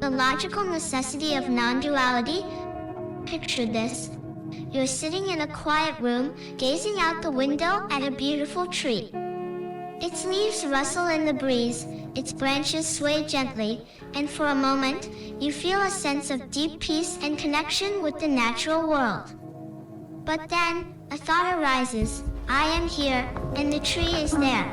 The logical necessity of non-duality? Picture this. You're sitting in a quiet room, gazing out the window at a beautiful tree. Its leaves rustle in the breeze, its branches sway gently, and for a moment, you feel a sense of deep peace and connection with the natural world. But then, a thought arises. I am here, and the tree is there.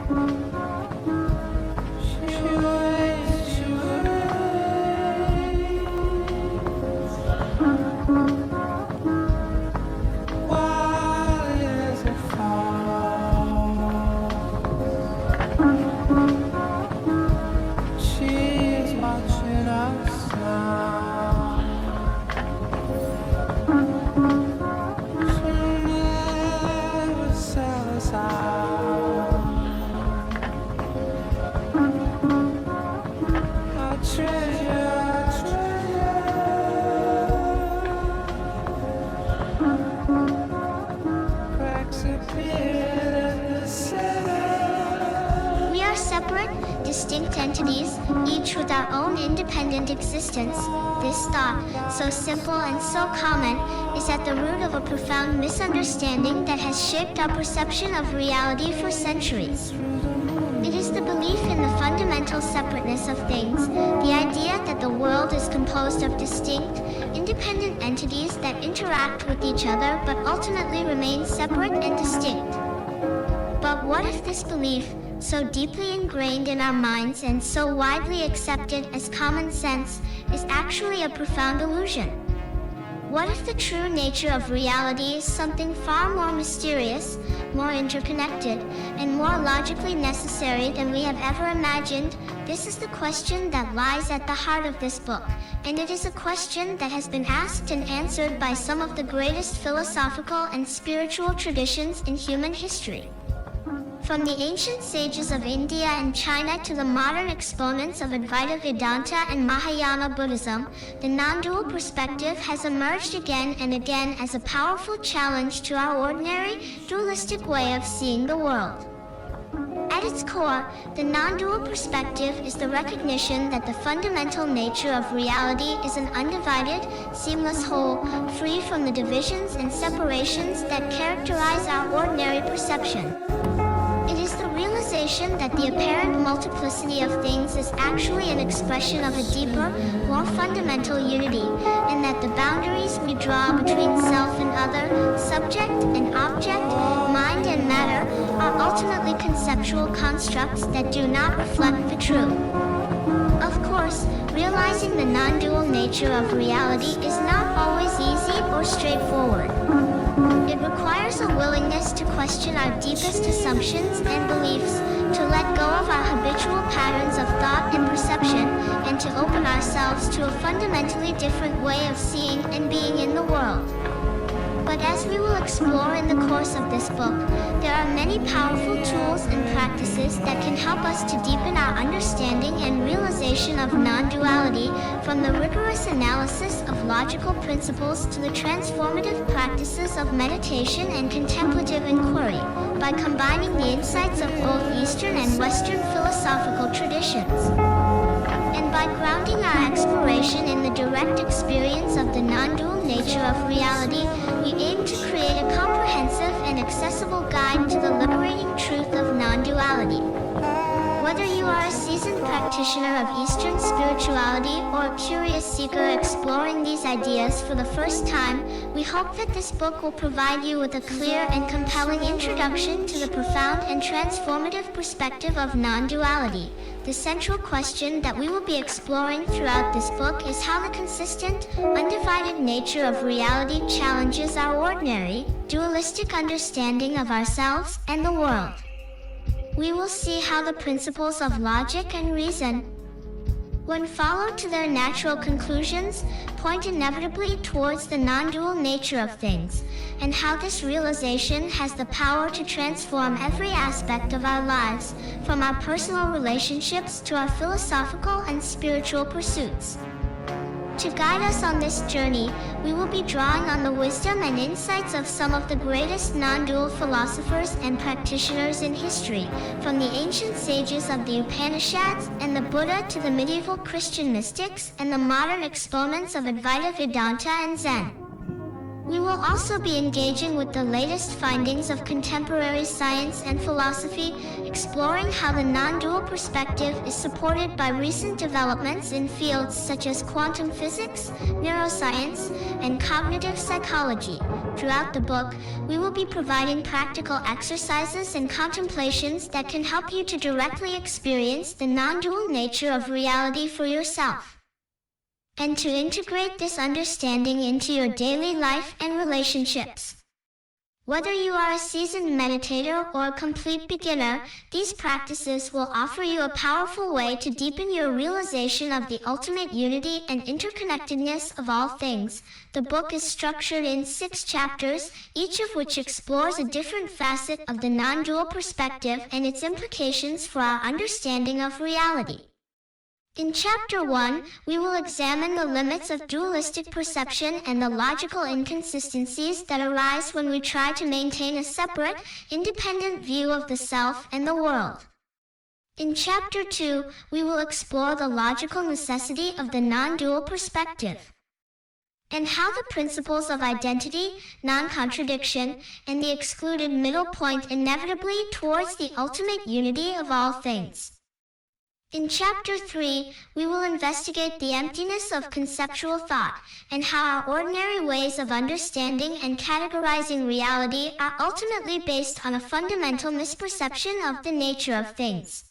We are separate, distinct entities, each with our own independent existence. This thought, so simple and so common, is at the root of a profound misunderstanding that has shaped our perception of reality for centuries. It is the belief in the fundamental separateness of things, the idea that the world is composed of distinct, independent entities that interact with each other but ultimately remain separate and distinct. But what if this belief, so deeply ingrained in our minds and so widely accepted as common sense, is actually a profound illusion? What if the true nature of reality is something far more mysterious, more interconnected, and more logically necessary than we have ever imagined? This is the question that lies at the heart of this book, and it is a question that has been asked and answered by some of the greatest philosophical and spiritual traditions in human history. From the ancient sages of India and China to the modern exponents of Advaita Vedanta and Mahayana Buddhism, the non-dual perspective has emerged again and again as a powerful challenge to our ordinary, dualistic way of seeing the world. At its core, the non-dual perspective is the recognition that the fundamental nature of reality is an undivided, seamless whole, free from the divisions and separations that characterize our ordinary perception. It is the realization that the apparent multiplicity of things is actually an expression of a deeper, more fundamental unity, and that the boundaries we draw between self and other, subject and object, mind and matter, are ultimately conceptual constructs that do not reflect the truth. Of course, realizing the non-dual nature of reality is not always easy or straightforward. It requires a willingness to question our deepest assumptions and beliefs, to let go of our habitual patterns of thought and perception, and to open ourselves to a fundamentally different way of seeing and being in the world. But as we will explore in the course of this book, there are many powerful tools and practices that can help us to deepen our understanding and realization of non-duality, from the rigorous analysis of logical principles to the transformative practices of meditation and contemplative inquiry, by combining the insights of both Eastern and Western philosophical traditions. And by grounding our exploration in the direct experience of the non-dual nature of reality, we aim to create a comprehensive and accessible guide to the liberating truth of non-duality. Whether you are a seasoned practitioner of Eastern spirituality or a curious seeker exploring these ideas for the first time, we hope that this book will provide you with a clear and compelling introduction to the profound and transformative perspective of non-duality. The central question that we will be exploring throughout this book is how the consistent, undivided nature of reality challenges our ordinary, dualistic understanding of ourselves and the world. We will see how the principles of logic and reason, when followed to their natural conclusions, point inevitably towards the non-dual nature of things, and how this realization has the power to transform every aspect of our lives, from our personal relationships to our philosophical and spiritual pursuits. To guide us on this journey, we will be drawing on the wisdom and insights of some of the greatest non-dual philosophers and practitioners in history, from the ancient sages of the Upanishads and the Buddha to the medieval Christian mystics and the modern exponents of Advaita Vedanta and Zen. We will also be engaging with the latest findings of contemporary science and philosophy, exploring how the non-dual perspective is supported by recent developments in fields such as quantum physics, neuroscience, and cognitive psychology. Throughout the book, we will be providing practical exercises and contemplations that can help you to directly experience the non-dual nature of reality for yourself, and to integrate this understanding into your daily life and relationships. Whether you are a seasoned meditator or a complete beginner, these practices will offer you a powerful way to deepen your realization of the ultimate unity and interconnectedness of all things. The book is structured in 6 chapters, each of which explores a different facet of the non-dual perspective and its implications for our understanding of reality. In Chapter 1, we will examine the limits of dualistic perception and the logical inconsistencies that arise when we try to maintain a separate, independent view of the self and the world. In Chapter 2, we will explore the logical necessity of the non-dual perspective, and how the principles of identity, non-contradiction, and the excluded middle point inevitably towards the ultimate unity of all things. In Chapter 3, we will investigate the emptiness of conceptual thought, and how our ordinary ways of understanding and categorizing reality are ultimately based on a fundamental misperception of the nature of things.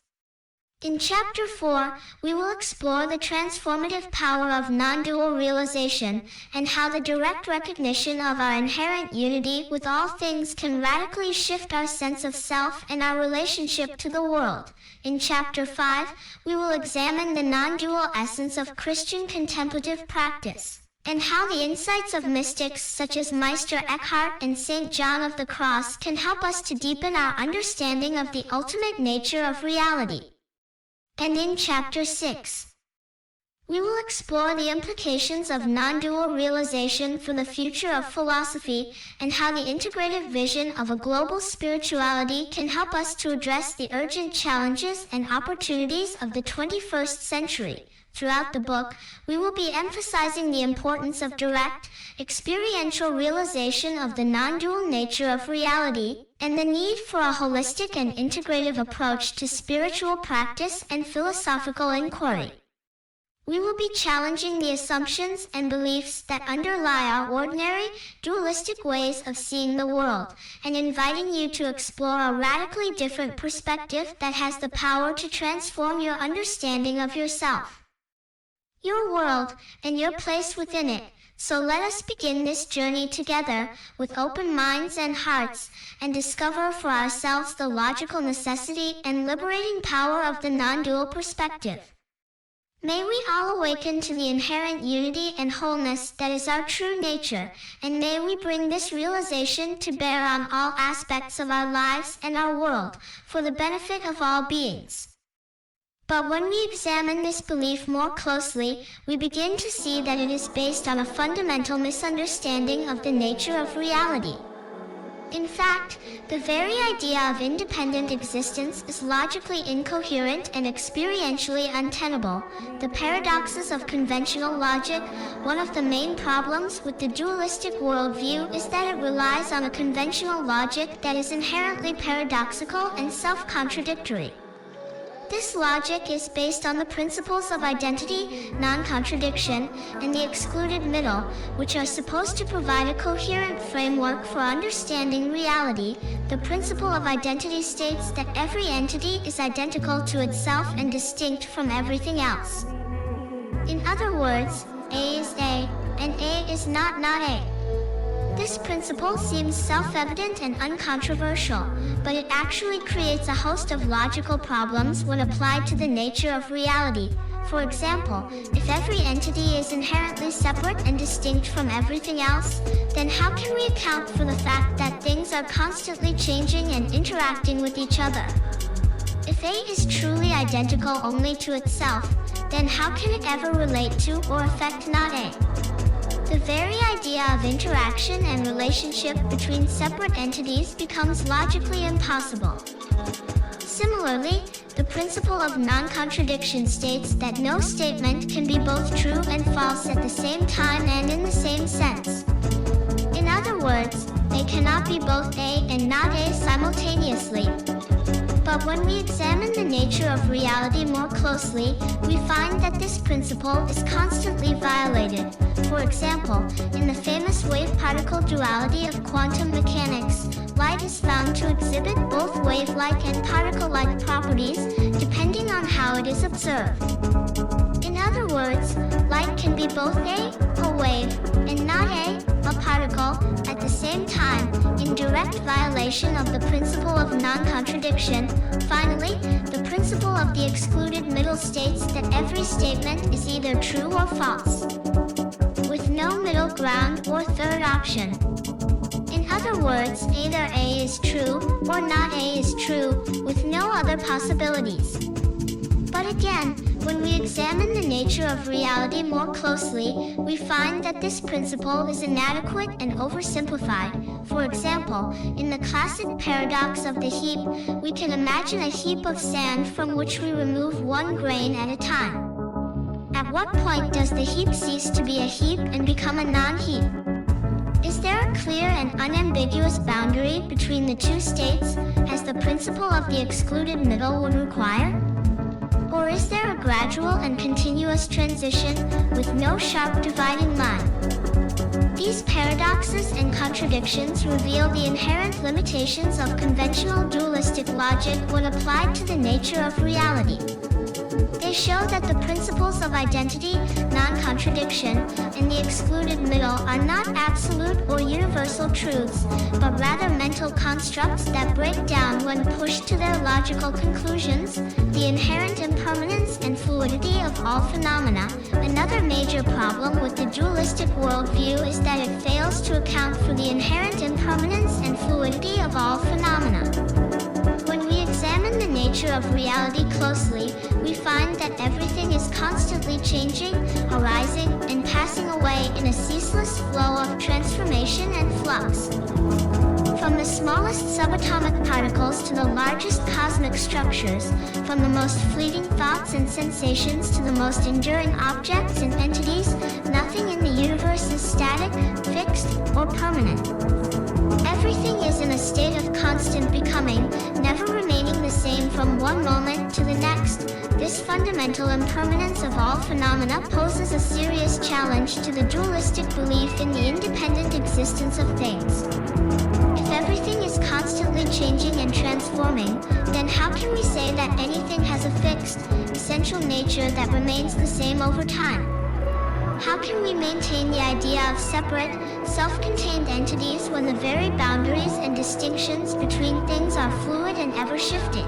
In Chapter 4, we will explore the transformative power of non-dual realization, and how the direct recognition of our inherent unity with all things can radically shift our sense of self and our relationship to the world. In Chapter 5, we will examine the non-dual essence of Christian contemplative practice, and how the insights of mystics such as Meister Eckhart and St. John of the Cross can help us to deepen our understanding of the ultimate nature of reality. And in Chapter 6, we will explore the implications of non-dual realization for the future of philosophy, and how the integrative vision of a global spirituality can help us to address the urgent challenges and opportunities of the 21st century. Throughout the book, we will be emphasizing the importance of direct, experiential realization of the non-dual nature of reality, and the need for a holistic and integrative approach to spiritual practice and philosophical inquiry. We will be challenging the assumptions and beliefs that underlie our ordinary, dualistic ways of seeing the world, and inviting you to explore a radically different perspective that has the power to transform your understanding of yourself, your world, and your place within it. So let us begin this journey together, with open minds and hearts, and discover for ourselves the logical necessity and liberating power of the non-dual perspective. May we all awaken to the inherent unity and wholeness that is our true nature, and may we bring this realization to bear on all aspects of our lives and our world, for the benefit of all beings. But when we examine this belief more closely, we begin to see that it is based on a fundamental misunderstanding of the nature of reality. In fact, the very idea of independent existence is logically incoherent and experientially untenable. The paradoxes of conventional logic. One of the main problems with the dualistic worldview is that it relies on a conventional logic that is inherently paradoxical and self-contradictory. This logic is based on the principles of identity, non-contradiction, and the excluded middle, which are supposed to provide a coherent framework for understanding reality. The principle of identity states that every entity is identical to itself and distinct from everything else. In other words, A is A, and A is not A. This principle seems self-evident and uncontroversial, but it actually creates a host of logical problems when applied to the nature of reality. For example, if every entity is inherently separate and distinct from everything else, then how can we account for the fact that things are constantly changing and interacting with each other? If A is truly identical only to itself, then how can it ever relate to or affect not A? The very idea of interaction and relationship between separate entities becomes logically impossible. Similarly, the principle of non-contradiction states that no statement can be both true and false at the same time and in the same sense. In other words, they cannot be both A and not A simultaneously. But when we examine the nature of reality more closely, we find that this principle is constantly violated. For example, in the famous wave-particle duality of quantum mechanics, light is found to exhibit both wave-like and particle-like properties, depending on how it is observed. In other words, light can be both a wave, and not a particle, at the same time, in direct violation of the principle of non-contradiction. Finally, the principle of the excluded middle states that every statement is either true or false, with no middle ground or third option. In other words, either A is true or not A is true, with no other possibilities. But again, when we examine the nature of reality more closely, we find that this principle is inadequate and oversimplified. For example, in the classic paradox of the heap, we can imagine a heap of sand from which we remove one grain at a time. At what point does the heap cease to be a heap and become a non-heap? Is there a clear and unambiguous boundary between the two states, as the principle of the excluded middle would require? Or is there a gradual and continuous transition, with no sharp dividing line? These paradoxes and contradictions reveal the inherent limitations of conventional dualistic logic when applied to the nature of reality. They show that the principles of identity, non-contradiction, and the excluded middle are not absolute or universal truths, but rather mental constructs that break down when pushed to their logical conclusions. The inherent impermanence and fluidity of all phenomena. Another major problem with the dualistic worldview is that it fails to account for the inherent impermanence and fluidity of all phenomena. When we examine the nature of reality closely, we find that everything is constantly changing, arising, and passing away in a ceaseless flow of transformation and flux. From the smallest subatomic particles to the largest cosmic structures, from the most fleeting thoughts and sensations to the most enduring objects and entities, nothing in the universe is static, fixed, or permanent. Everything is in a state of constant becoming, never remaining the same from one moment to the next. This fundamental impermanence of all phenomena poses a serious challenge to the dualistic belief in the independent existence of things. If everything is constantly changing and transforming, then how can we say that anything has a fixed, essential nature that remains the same over time? How can we maintain the idea of separate, self-contained entities when the very boundaries and distinctions between things are fluid and ever-shifting?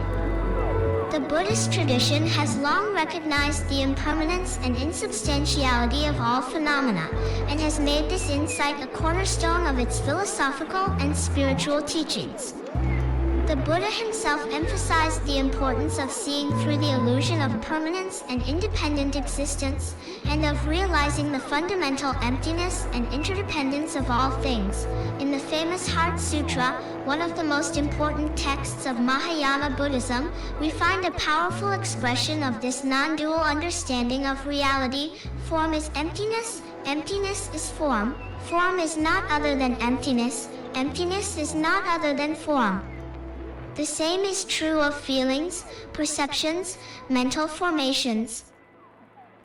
The Buddhist tradition has long recognized the impermanence and insubstantiality of all phenomena, and has made this insight a cornerstone of its philosophical and spiritual teachings. The Buddha himself emphasized the importance of seeing through the illusion of permanence and independent existence, and of realizing the fundamental emptiness and interdependence of all things. In the famous Heart Sutra, one of the most important texts of Mahayana Buddhism, we find a powerful expression of this non-dual understanding of reality. Form is emptiness, emptiness is form. Form is not other than emptiness, emptiness is not other than form. The same is true of feelings, perceptions, mental formations,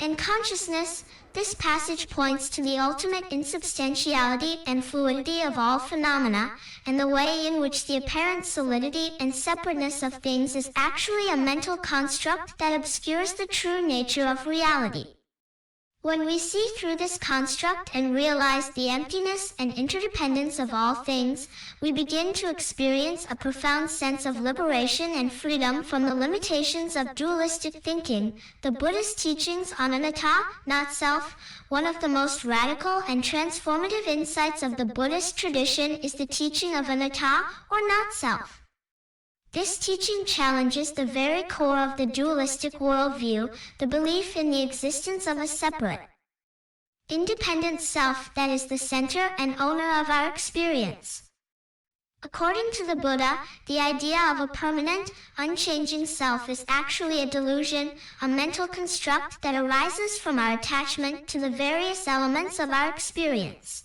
and consciousness. This passage points to the ultimate insubstantiality and fluidity of all phenomena, and the way in which the apparent solidity and separateness of things is actually a mental construct that obscures the true nature of reality. When we see through this construct and realize the emptiness and interdependence of all things, we begin to experience a profound sense of liberation and freedom from the limitations of dualistic thinking. The Buddhist teachings on anatta, not self, one of the most radical and transformative insights of the Buddhist tradition is the teaching of anatta, or not self. This teaching challenges the very core of the dualistic worldview, the belief in the existence of a separate, independent self that is the center and owner of our experience. According to the Buddha, the idea of a permanent, unchanging self is actually a delusion, a mental construct that arises from our attachment to the various elements of our experience.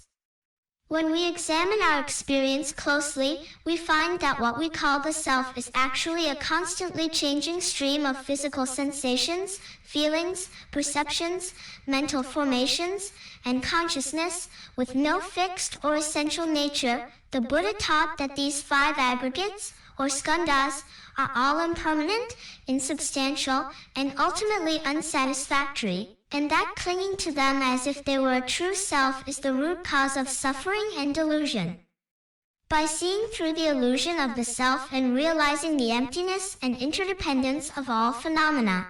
When we examine our experience closely, we find that what we call the self is actually a constantly changing stream of physical sensations, feelings, perceptions, mental formations, and consciousness, with no fixed or essential nature. The Buddha taught that these 5 aggregates, or skandhas, are all impermanent, insubstantial, and ultimately unsatisfactory, and that clinging to them as if they were a true self is the root cause of suffering and delusion. By seeing through the illusion of the self and realizing the emptiness and interdependence of all phenomena,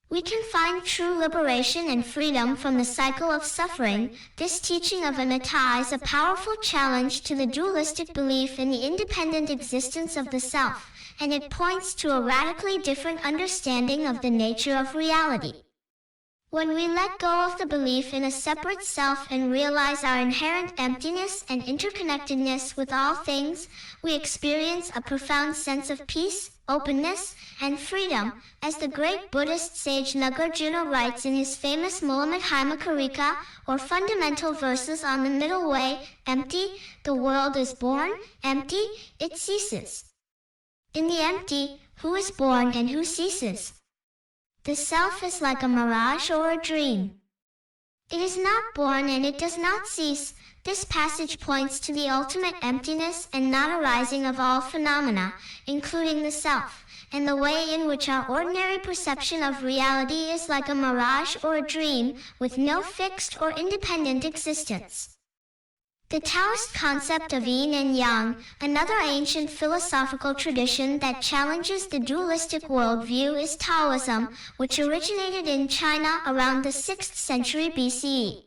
we can find true liberation and freedom from the cycle of suffering. This teaching of anatta is a powerful challenge to the dualistic belief in the independent existence of the self, and it points to a radically different understanding of the nature of reality. When we let go of the belief in a separate self and realize our inherent emptiness and interconnectedness with all things, we experience a profound sense of peace, openness, and freedom, as the great Buddhist sage Nagarjuna writes in his famous Mulammadhyamakarika, or fundamental verses on the middle way: empty, the world is born; empty, it ceases. In the empty, who is born and who ceases? The self is like a mirage or a dream. It is not born and it does not cease. This passage points to the ultimate emptiness and non-arising of all phenomena, including the self, and the way in which our ordinary perception of reality is like a mirage or a dream, with no fixed or independent existence. The Taoist concept of yin and yang, another ancient philosophical tradition that challenges the dualistic worldview, is Taoism, which originated in China around the 6th century BCE.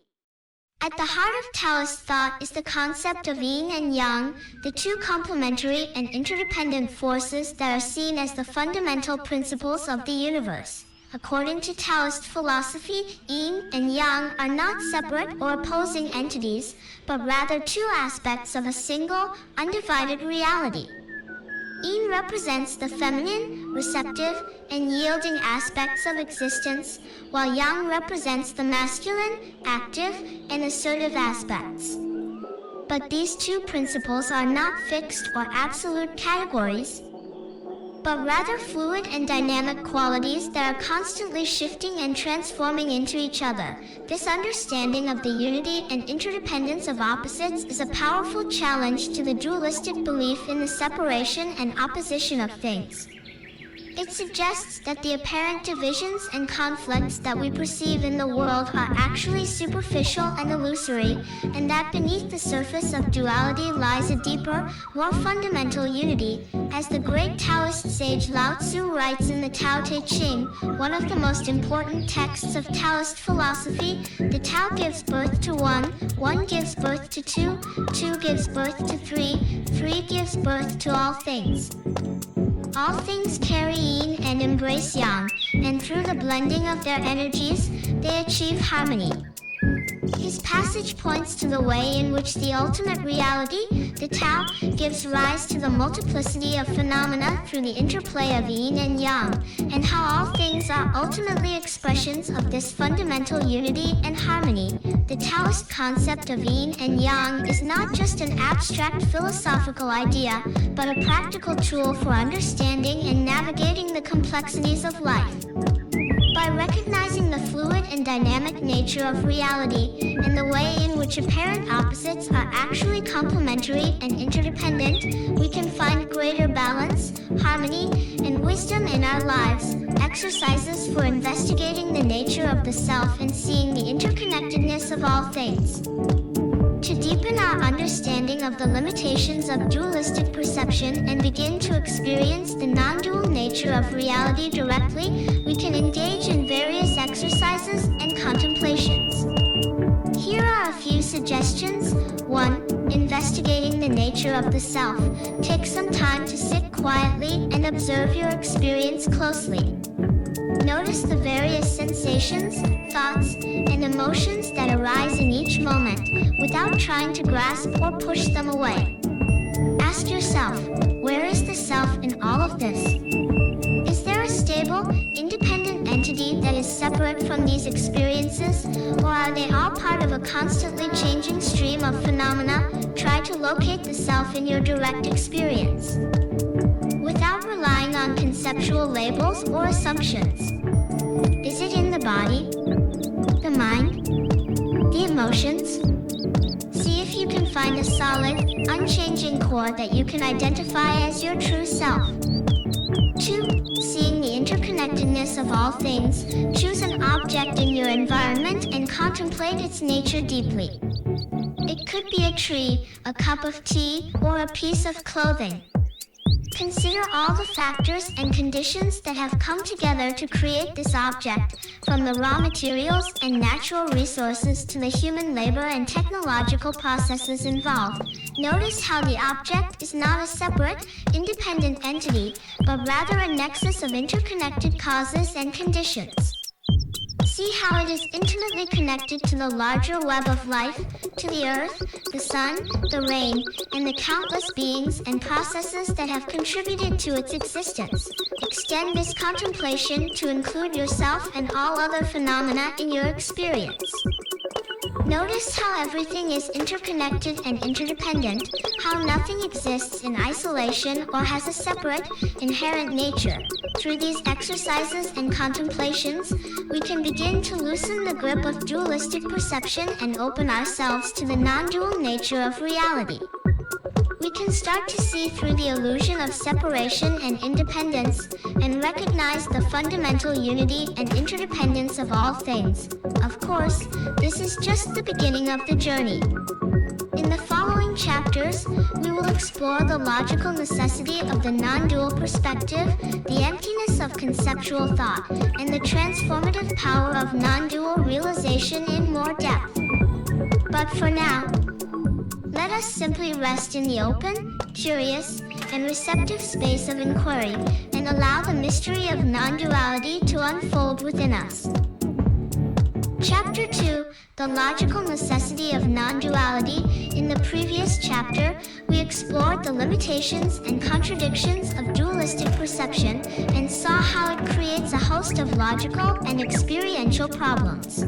At the heart of Taoist thought is the concept of yin and yang, the two complementary and interdependent forces that are seen as the fundamental principles of the universe. According to Taoist philosophy, yin and yang are not separate or opposing entities, but rather two aspects of a single, undivided reality. Yin represents the feminine, receptive, and yielding aspects of existence, while yang represents the masculine, active, and assertive aspects. But these two principles are not fixed or absolute categories, but rather fluid and dynamic qualities that are constantly shifting and transforming into each other. This understanding of the unity and interdependence of opposites is a powerful challenge to the dualistic belief in the separation and opposition of things. It suggests that the apparent divisions and conflicts that we perceive in the world are actually superficial and illusory, and that beneath the surface of duality lies a deeper, more fundamental unity. As the great Taoist sage Lao Tzu writes in the Tao Te Ching, one of the most important texts of Taoist philosophy, the Tao gives birth to one, one gives birth to two, two gives birth to three, three gives birth to all things. All things carry yin and embrace yang, and through the blending of their energies, they achieve harmony. His passage points to the way in which the ultimate reality, the Tao, gives rise to the multiplicity of phenomena through the interplay of yin and yang, and how all things are ultimately expressions of this fundamental unity and harmony. The Taoist concept of yin and yang is not just an abstract philosophical idea, but a practical tool for understanding and navigating the complexities of life. By recognizing the fluid and dynamic nature of reality, and the way in which apparent opposites are actually complementary and interdependent, we can find greater balance, harmony, and wisdom in our lives. Exercises for investigating the nature of the self and seeing the interconnectedness of all things. To deepen our understanding of the limitations of dualistic perception and begin to experience the non-dual nature of reality directly, we can engage in various exercises and contemplations. Here are a few suggestions. 1. Investigate investigating the nature of the self, take some time to sit quietly and observe your experience closely. Notice the various sensations, thoughts, and emotions that arise in each moment, without trying to grasp or push them away. Ask yourself, where is the self in all of this? Is there a stable, independent entity that is separate from these experiences, or are they all part of a constantly changing stream of phenomena? Try to locate the self in your direct experience, without relying on conceptual labels or assumptions. Is it in the body, the mind, the emotions? See if you can find a solid, unchanging core that you can identify as your true self. 2. Seeing the interconnectedness of all things, choose an object in your environment and contemplate its nature deeply. It could be a tree, a cup of tea, or a piece of clothing. Consider all the factors and conditions that have come together to create this object, from the raw materials and natural resources to the human labor and technological processes involved. Notice how the object is not a separate, independent entity, but rather a nexus of interconnected causes and conditions. See how it is intimately connected to the larger web of life, to the earth, the sun, the rain, and the countless beings and processes that have contributed to its existence. Extend this contemplation to include yourself and all other phenomena in your experience. Notice how everything is interconnected and interdependent, how nothing exists in isolation or has a separate, inherent nature. Through these exercises and contemplations, we can begin to loosen the grip of dualistic perception and open ourselves to the non-dual nature of reality. We can start to see through the illusion of separation and independence, and recognize the fundamental unity and interdependence of all things. Of course, this is just the beginning of the journey. In the following chapters, we will explore the logical necessity of the non-dual perspective, the emptiness of conceptual thought, and the transformative power of non-dual realization in more depth. But for now, let us simply rest in the open, curious, and receptive space of inquiry, and allow the mystery of non-duality to unfold within us. Chapter 2, The Logical Necessity of Non-Duality. In the previous chapter, we explored the limitations and contradictions of dualistic perception, and saw how it creates a host of logical and experiential problems.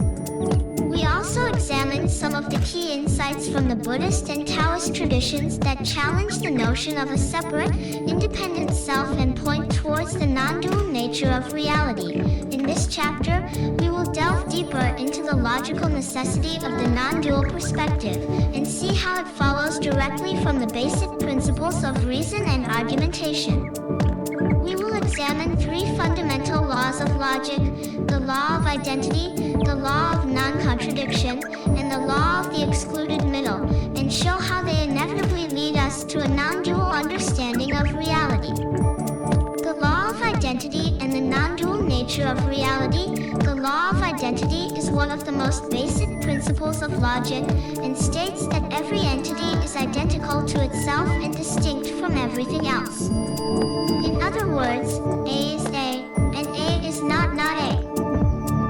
We also examined some of the key insights from the Buddhist and Taoist traditions that challenge the notion of a separate, independent self and point towards the non-dual nature of reality. In this chapter, we will delve deeper into the logical necessity of the non-dual perspective, and see how it follows directly from the basic principles of reason and argumentation. We will examine 3 fundamental laws of logic: the law of identity, the law of non-contradiction, and the law of the excluded middle, and show how they inevitably lead us to a non-dual understanding of reality. The law of identity and the non-dual nature of reality. The law of identity is one of the most basic principles of logic, and states that every entity is identical to itself and distinct from everything else. In other words, A is A, and A is not A.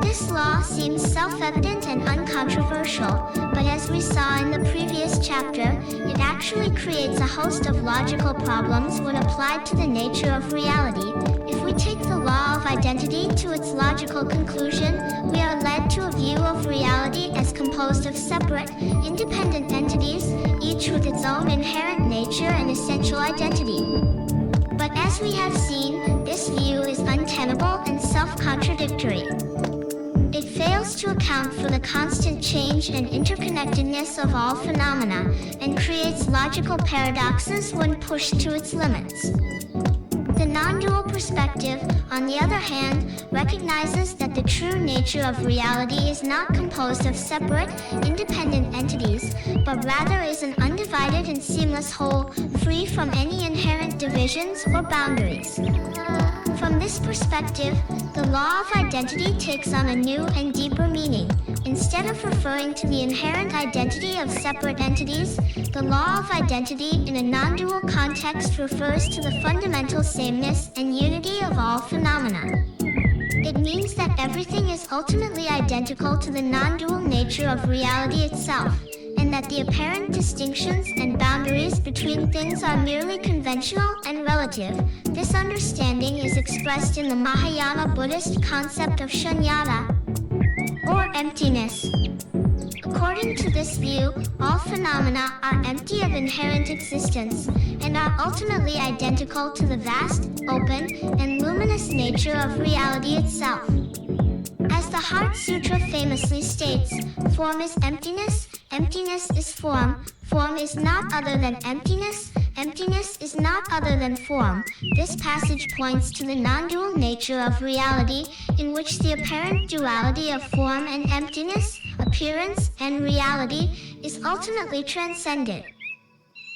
This law seems self-evident and uncontroversial, but as we saw in the previous chapter, it actually creates a host of logical problems when applied to the nature of reality. If we take the law of identity to its logical conclusion, we are led to a view of reality as composed of separate, independent entities, each with its own inherent nature and essential identity. But as we have seen, this view is untenable and self-contradictory. It fails to account for the constant change and interconnectedness of all phenomena, and creates logical paradoxes when pushed to its limits. The non-dual perspective, on the other hand, recognizes that the true nature of reality is not composed of separate, independent entities, but rather is an undivided and seamless whole, free from any inherent divisions or boundaries. From this perspective, the law of identity takes on a new and deeper meaning. In Instead of referring to the inherent identity of separate entities, the law of identity in a non-dual context refers to the fundamental sameness and unity of all phenomena. It means that everything is ultimately identical to the non-dual nature of reality itself, and that the apparent distinctions and boundaries between things are merely conventional and relative. This understanding is expressed in the Mahayana Buddhist concept of shunyata, or emptiness. According to this view, all phenomena are empty of inherent existence, and are ultimately identical to the vast, open, and luminous nature of reality itself. As the Heart Sutra famously states, form is emptiness, emptiness is form, form is not other than emptiness, emptiness is not other than form. This passage points to the non-dual nature of reality, in which the apparent duality of form and emptiness, appearance and reality, is ultimately transcended.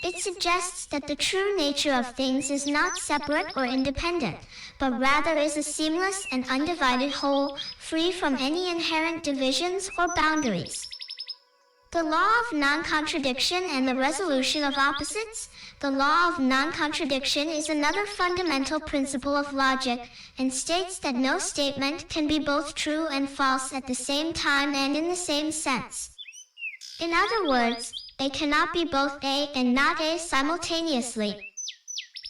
It suggests that the true nature of things is not separate or independent, but rather is a seamless and undivided whole, free from any inherent divisions or boundaries. The law of non-contradiction and the resolution of opposites. The law of non-contradiction is another fundamental principle of logic, and states that no statement can be both true and false at the same time and in the same sense. In other words, A cannot be both A and not A simultaneously.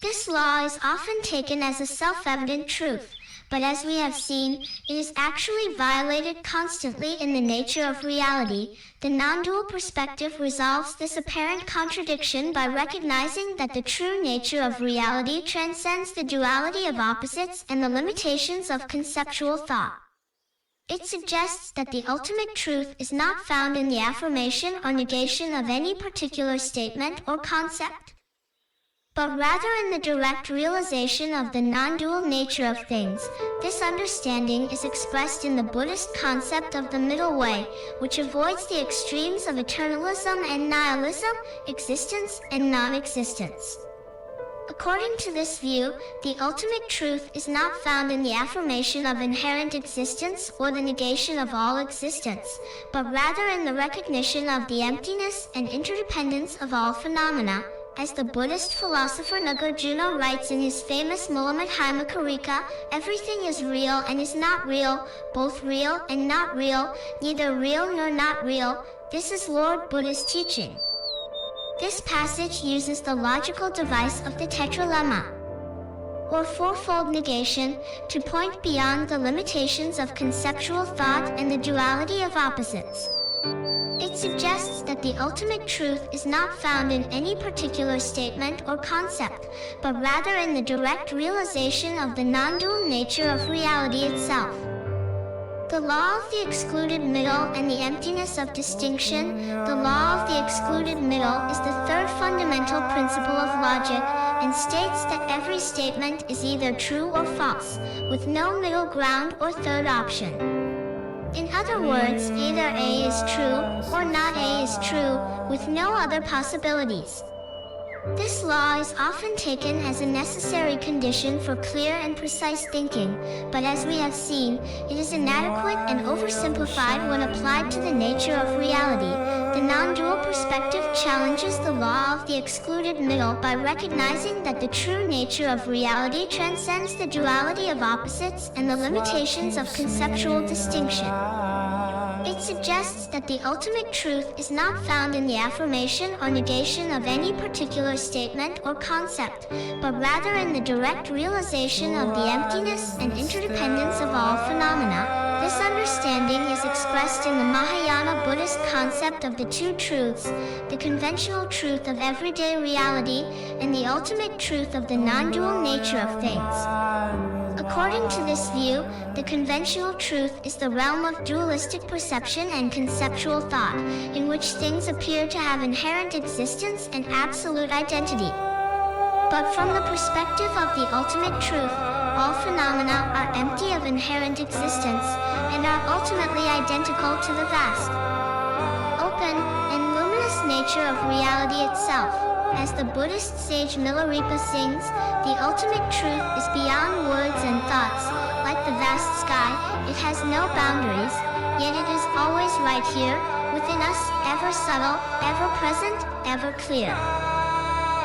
This law is often taken as a self-evident truth, but as we have seen, it is actually violated constantly in the nature of reality. The non-dual perspective resolves this apparent contradiction by recognizing that the true nature of reality transcends the duality of opposites and the limitations of conceptual thought. It suggests that the ultimate truth is not found in the affirmation or negation of any particular statement or concept, but rather in the direct realization of the non-dual nature of things. This understanding is expressed in the Buddhist concept of the middle way, which avoids the extremes of eternalism and nihilism, existence and non-existence. According to this view, the ultimate truth is not found in the affirmation of inherent existence or the negation of all existence, but rather in the recognition of the emptiness and interdependence of all phenomena. As the Buddhist philosopher Nagarjuna writes in his famous Mulamadhyamaka, everything is real and is not real, both real and not real, neither real nor not real. This is Lord Buddha's teaching. This passage uses the logical device of the tetralemma, or fourfold negation, to point beyond the limitations of conceptual thought and the duality of opposites. It suggests that the ultimate truth is not found in any particular statement or concept, but rather in the direct realization of the non-dual nature of reality itself. The law of the excluded middle and the emptiness of distinction. The law of the excluded middle is the third fundamental principle of logic, and states that every statement is either true or false, with no middle ground or third option. In other words, either A is true or not A is true, with no other possibilities. This law is often taken as a necessary condition for clear and precise thinking, but as we have seen, it is inadequate and oversimplified when applied to the nature of reality. The non-dual perspective challenges the law of the excluded middle by recognizing that the true nature of reality transcends the duality of opposites and the limitations of conceptual distinction. It suggests that the ultimate truth is not found in the affirmation or negation of any particular statement or concept, but rather in the direct realization of the emptiness and interdependence of all phenomena. This understanding is expressed in the Mahayana Buddhist concept of the two truths, the conventional truth of everyday reality and the ultimate truth of the non-dual nature of things. According to this view, the conventional truth is the realm of dualistic perception and conceptual thought, in which things appear to have inherent existence and absolute identity. But from the perspective of the ultimate truth, all phenomena are empty of inherent existence and are ultimately identical to the vast, open, and luminous nature of reality itself. As the Buddhist sage Milarepa sings, the ultimate truth is beyond words and thoughts. Like the vast sky, it has no boundaries, yet it is always right here, within us, ever subtle, ever present, ever clear.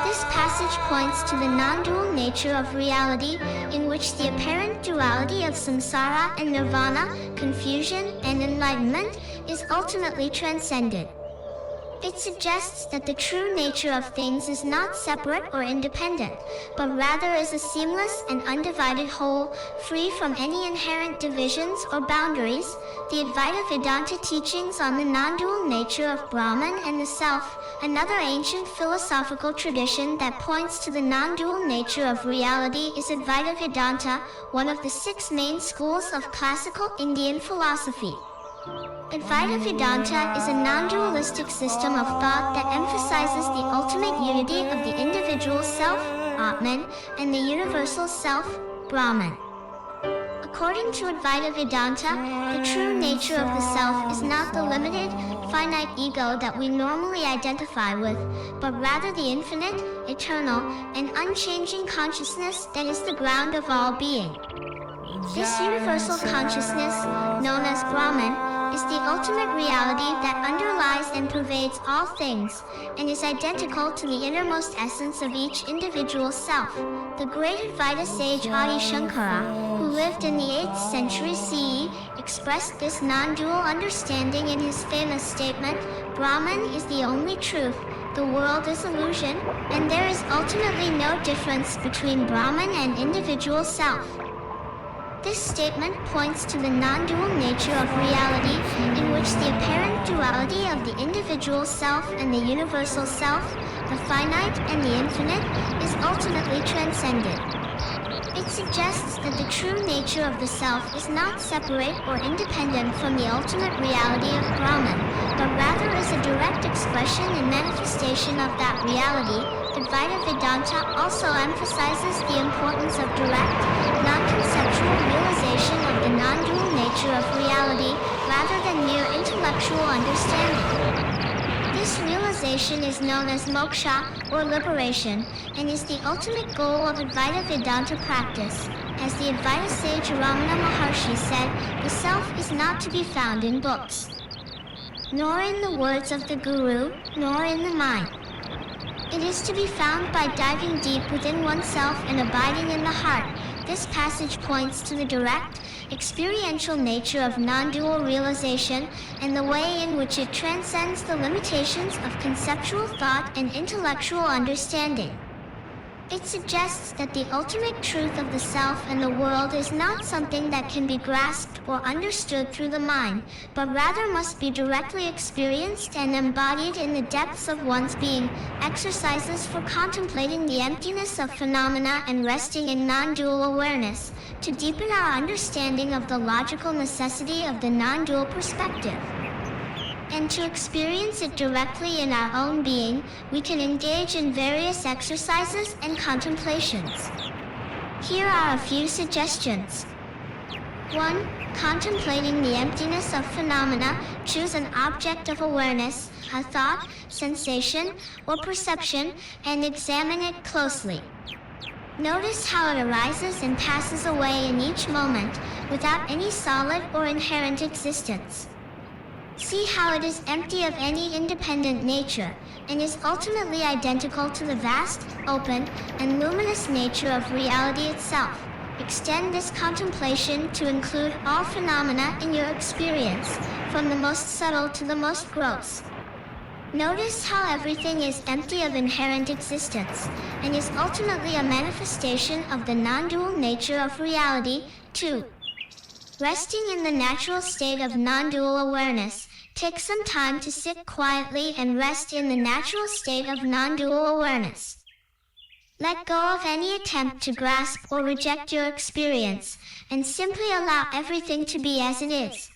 This passage points to the non-dual nature of reality, in which the apparent duality of samsara and nirvana, confusion and enlightenment, is ultimately transcended. It suggests that the true nature of things is not separate or independent, but rather is a seamless and undivided whole, free from any inherent divisions or boundaries. The Advaita Vedanta teachings on the non-dual nature of Brahman and the self, another ancient philosophical tradition that points to the non-dual nature of reality, is Advaita Vedanta, one of the 6 main schools of classical Indian philosophy. Advaita Vedanta is a non-dualistic system of thought that emphasizes the ultimate unity of the individual self, Atman, and the universal self, Brahman. According to Advaita Vedanta, the true nature of the self is not the limited, finite ego that we normally identify with, but rather the infinite, eternal, and unchanging consciousness that is the ground of all being. This universal consciousness, known as Brahman, is the ultimate reality that underlies and pervades all things, and is identical to the innermost essence of each individual self. The great Advaita sage Adi Shankara, who lived in the 8th century CE, expressed this non-dual understanding in his famous statement, "Brahman is the only truth, the world is illusion, and there is ultimately no difference between Brahman and individual self." This statement points to the non-dual nature of reality, in which the apparent duality of the individual self and the universal self, the finite and the infinite, is ultimately transcended. It suggests that the true nature of the self is not separate or independent from the ultimate reality of Brahman, but rather is a direct expression and manifestation of that reality. Advaita Vedanta also emphasizes the importance of direct, non-conceptual realization of the non-dual nature of reality, rather than mere intellectual understanding. This realization is known as moksha, or liberation, and is the ultimate goal of Advaita Vedanta practice. As the Advaita sage Ramana Maharshi said, the self is not to be found in books, nor in the words of the Guru, nor in the mind. It is to be found by diving deep within oneself and abiding in the heart. This passage points to the direct, experiential nature of non-dual realization and the way in which it transcends the limitations of conceptual thought and intellectual understanding. It suggests that the ultimate truth of the self and the world is not something that can be grasped or understood through the mind, but rather must be directly experienced and embodied in the depths of one's being. Exercises for contemplating the emptiness of phenomena and resting in non-dual awareness, to deepen our understanding of the logical necessity of the non-dual perspective. And to experience it directly in our own being, we can engage in various exercises and contemplations. Here are a few suggestions. 1. Contemplating the emptiness of phenomena. Choose an object of awareness, a thought, sensation, or perception, and examine it closely. Notice how it arises and passes away in each moment, without any solid or inherent existence. See how it is empty of any independent nature, and is ultimately identical to the vast, open, and luminous nature of reality itself. Extend this contemplation to include all phenomena in your experience, from the most subtle to the most gross. Notice how everything is empty of inherent existence, and is ultimately a manifestation of the non-dual nature of reality. 2. Resting in the natural state of non-dual awareness. Take some time to sit quietly and rest in the natural state of non-dual awareness. Let go of any attempt to grasp or reject your experience, and simply allow everything to be as it is.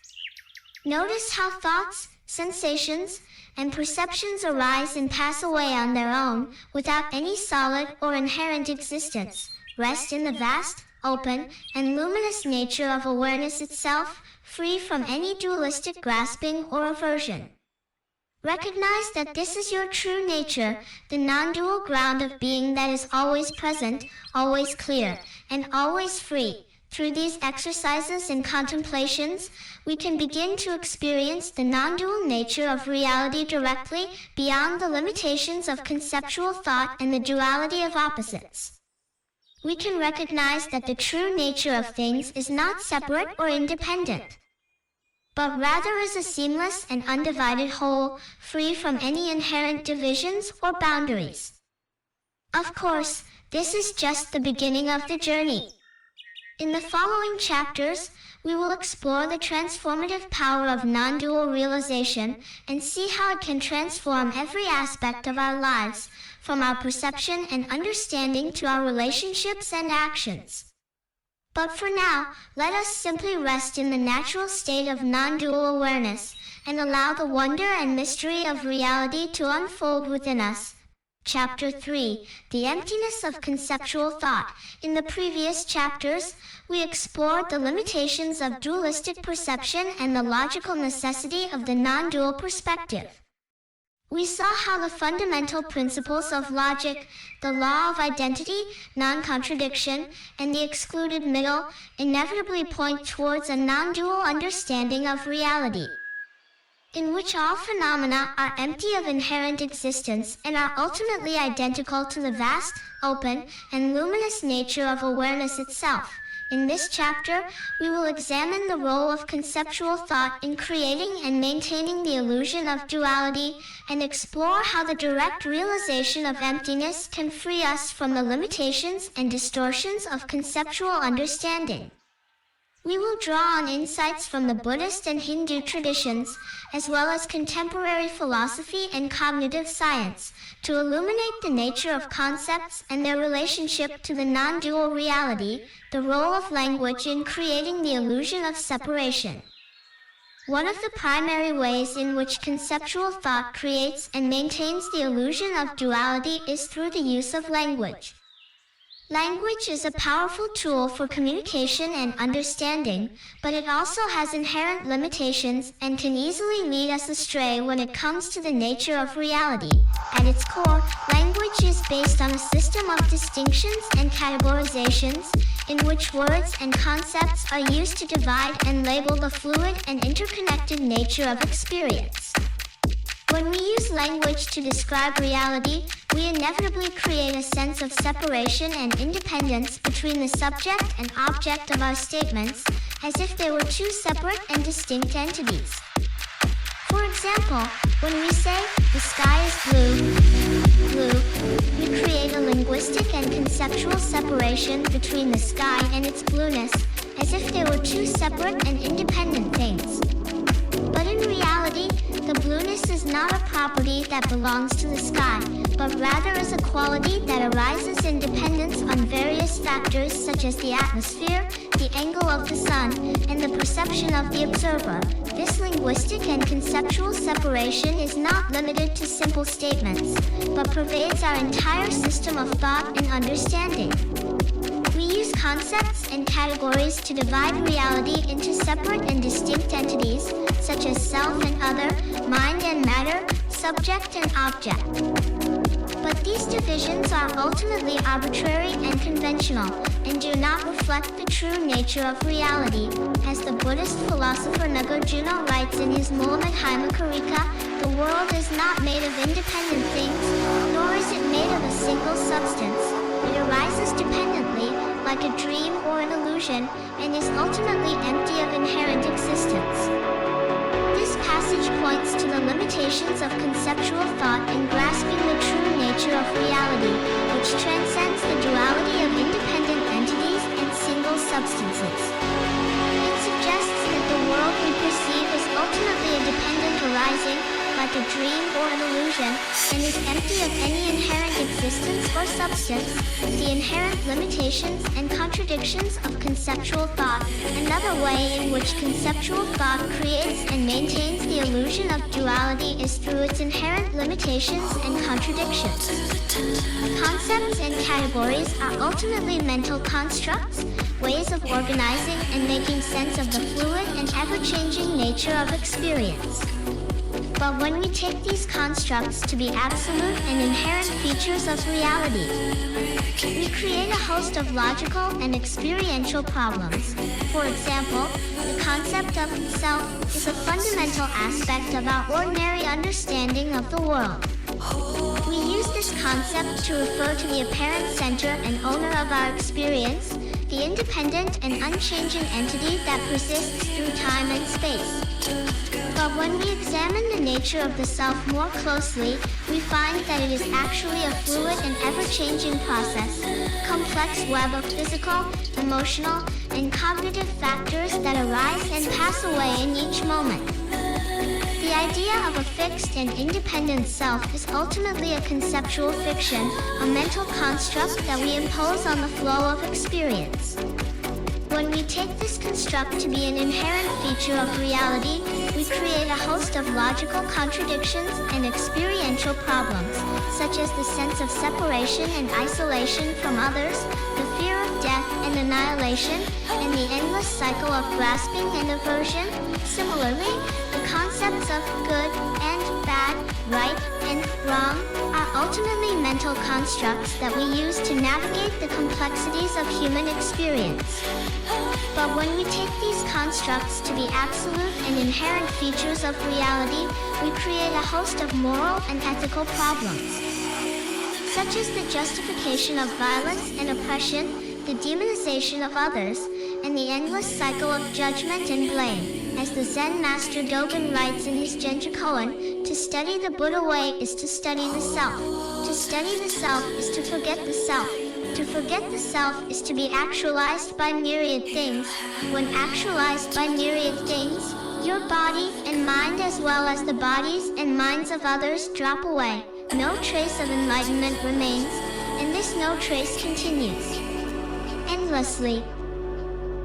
Notice how thoughts, sensations, and perceptions arise and pass away on their own, without any solid or inherent existence. Rest in the vast, open, and luminous nature of awareness itself, free from any dualistic grasping or aversion. Recognize that this is your true nature, the non-dual ground of being that is always present, always clear, and always free. Through these exercises and contemplations, we can begin to experience the non-dual nature of reality directly, beyond the limitations of conceptual thought and the duality of opposites. We can recognize that the true nature of things is not separate or independent, but rather is a seamless and undivided whole, free from any inherent divisions or boundaries. Of course, this is just the beginning of the journey. In the following chapters, we will explore the transformative power of non-dual realization and see how it can transform every aspect of our lives, from our perception and understanding to our relationships and actions. But for now, let us simply rest in the natural state of non-dual awareness and allow the wonder and mystery of reality to unfold within us. Chapter 3, The Emptiness of Conceptual Thought. In the previous chapters, we explored the limitations of dualistic perception and the logical necessity of the non-dual perspective. We saw how the fundamental principles of logic, the law of identity, non-contradiction, and the excluded middle, inevitably point towards a non-dual understanding of reality, in which all phenomena are empty of inherent existence and are ultimately identical to the vast, open, and luminous nature of awareness itself. In this chapter, we will examine the role of conceptual thought in creating and maintaining the illusion of duality, and explore how the direct realization of emptiness can free us from the limitations and distortions of conceptual understanding. We will draw on insights from the Buddhist and Hindu traditions, as well as contemporary philosophy and cognitive science, to illuminate the nature of concepts and their relationship to the non-dual reality, the role of language in creating the illusion of separation. One of the primary ways in which conceptual thought creates and maintains the illusion of duality is through the use of language. Language is a powerful tool for communication and understanding, but it also has inherent limitations and can easily lead us astray when it comes to the nature of reality. At its core, language is based on a system of distinctions and categorizations, in which words and concepts are used to divide and label the fluid and interconnected nature of experience. When we use language to describe reality, we inevitably create a sense of separation and independence between the subject and object of our statements, as if they were two separate and distinct entities. For example, when we say, "The sky is blue," we create a linguistic and conceptual separation between the sky and its blueness, as if they were two separate and independent things. But in reality, the blueness is not a property that belongs to the sky, but rather is a quality that arises in dependence on various factors such as the atmosphere, the angle of the sun, and the perception of the observer. This linguistic and conceptual separation is not limited to simple statements, but pervades our entire system of thought and understanding. We use concepts and categories to divide reality into separate and distinct entities, such as self and other, mind and matter, subject and object. But these divisions are ultimately arbitrary and conventional, and do not reflect the true nature of reality. As the Buddhist philosopher Nagarjuna writes in his Mulammadhyamakarika, the world is not made of independent things, nor is it made of a single substance. It arises dependently, like a dream or an illusion, and is ultimately empty of inherent existence. This passage points to the limitations of conceptual thought in grasping the true nature of reality, which transcends the duality of independent entities and single substances. It suggests that the world we perceive is ultimately a dependent arising, like a dream or an illusion, and is empty of any inherent existence or substance. The inherent limitations and contradictions of conceptual thought. Another way in which conceptual thought creates and maintains the illusion of duality is through its inherent limitations and contradictions. Concepts and categories are ultimately mental constructs, ways of organizing and making sense of the fluid and ever-changing nature of experience. But when we take these constructs to be absolute and inherent features of reality, we create a host of logical and experiential problems. For example, the concept of self is a fundamental aspect of our ordinary understanding of the world. We use this concept to refer to the apparent center and owner of our experience, the independent and unchanging entity that persists through time and space. But when we examine the nature of the self more closely, we find that it is actually a fluid and ever-changing process, complex web of physical, emotional, and cognitive factors that arise and pass away in each moment. The idea of a fixed and independent self is ultimately a conceptual fiction, a mental construct that we impose on the flow of experience. When we take this construct to be an inherent feature of reality, we create a host of logical contradictions and experiential problems, such as the sense of separation and isolation from others, the fear of death and annihilation, and the endless cycle of grasping and aversion. Similarly, the concepts of good and bad, right and wrong, are ultimately mental constructs that we use to navigate the complexities of human experience. But when we take these constructs to be absolute and inherent features of reality, we create a host of moral and ethical problems, such as the justification of violence and oppression, the demonization of others, and the endless cycle of judgment and blame. As the Zen master Dogen writes in his Genja Koan, to study the Buddha way is to study the self. To study the self is to forget the self. To forget the self is to be actualized by myriad things. When actualized by myriad things, your body and mind as well as the bodies and minds of others drop away. No trace of enlightenment remains, and this no trace continues endlessly.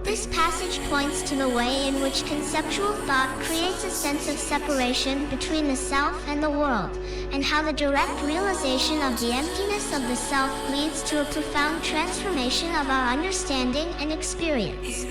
This passage points to the way in which conceptual thought creates a sense of separation between the self and the world, and how the direct realization of the emptiness of the self leads to a profound transformation of our understanding and experience.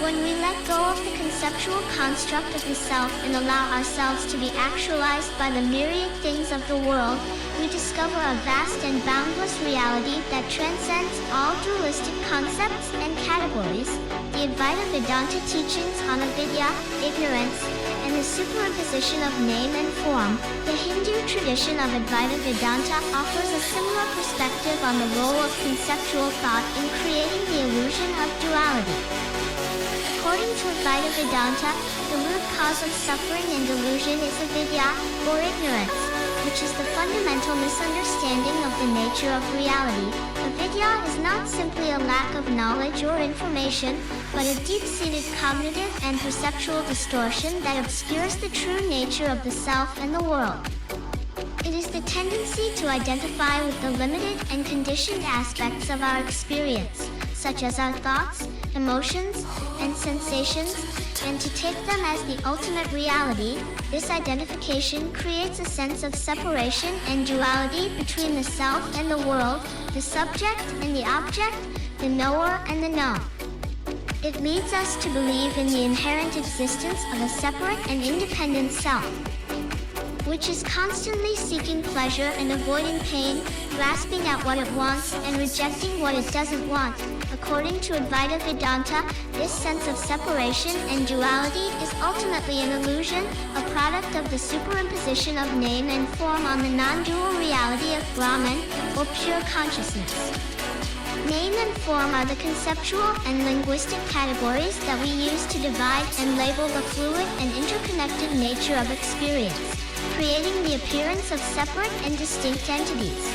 When we let go of the conceptual construct of the self and allow ourselves to be actualized by the myriad things of the world, we discover a vast and boundless reality that transcends all dualistic concepts and categories. The Advaita Vedanta teachings on avidya, ignorance, and the superimposition of name and form, the Hindu tradition of Advaita Vedanta offers a similar perspective on the role of conceptual thought in creating the illusion of duality. According to Advaita Vedanta, the root cause of suffering and delusion is avidya, or ignorance, which is the fundamental misunderstanding of the nature of reality. Avidya is not simply a lack of knowledge or information, but a deep-seated cognitive and perceptual distortion that obscures the true nature of the self and the world. It is the tendency to identify with the limited and conditioned aspects of our experience, such as our thoughts, emotions, and sensations, and to take them as the ultimate reality. This identification creates a sense of separation and duality between the self and the world, the subject and the object, the knower and the known. It leads us to believe in the inherent existence of a separate and independent self, which is constantly seeking pleasure and avoiding pain, grasping at what it wants and rejecting what it doesn't want. According to Advaita Vedanta, this sense of separation and duality is ultimately an illusion, a product of the superimposition of name and form on the non-dual reality of Brahman, or pure consciousness. Name and form are the conceptual and linguistic categories that we use to divide and label the fluid and interconnected nature of experience, creating the appearance of separate and distinct entities.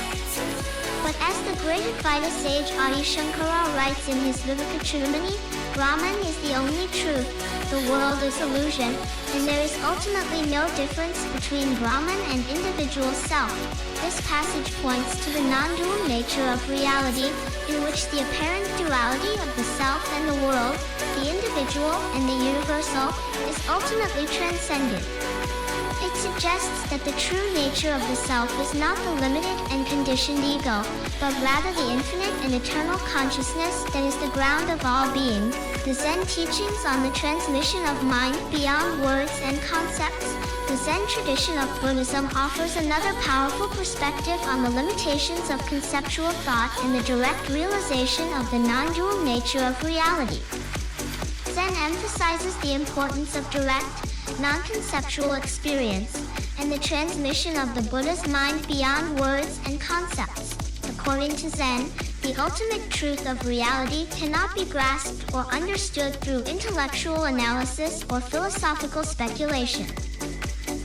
But as the great Advaita sage Adi Shankara writes in his Vivekachudamani, Brahman is the only truth, the world is illusion, and there is ultimately no difference between Brahman and individual self. This passage points to the non-dual nature of reality, in which the apparent duality of the self and the world, the individual and the universal, is ultimately transcended. It suggests that the true nature of the self is not the limited and conditioned ego, but rather the infinite and eternal consciousness that is the ground of all being. The Zen teachings on the transmission of mind beyond words and concepts. The Zen tradition of Buddhism offers another powerful perspective on the limitations of conceptual thought and the direct realization of the non-dual nature of reality. Zen emphasizes the importance of direct, non-conceptual experience and the transmission of the Buddha's mind beyond words and concepts. According to Zen, the ultimate truth of reality cannot be grasped or understood through intellectual analysis or philosophical speculation.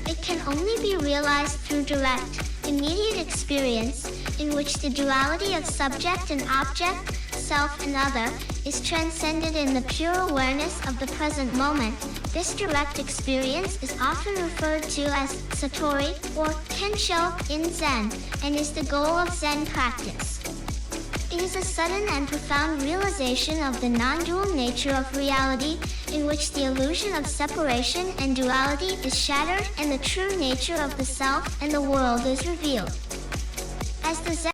It can only be realized through direct, immediate experience, in which the duality of subject and object, self and other, is transcended in the pure awareness of the present moment. This direct experience is often referred to as Satori or Kensho in Zen, and is the goal of Zen practice. It is a sudden and profound realization of the non-dual nature of reality, in which the illusion of separation and duality is shattered and the true nature of the self and the world is revealed. As the Zen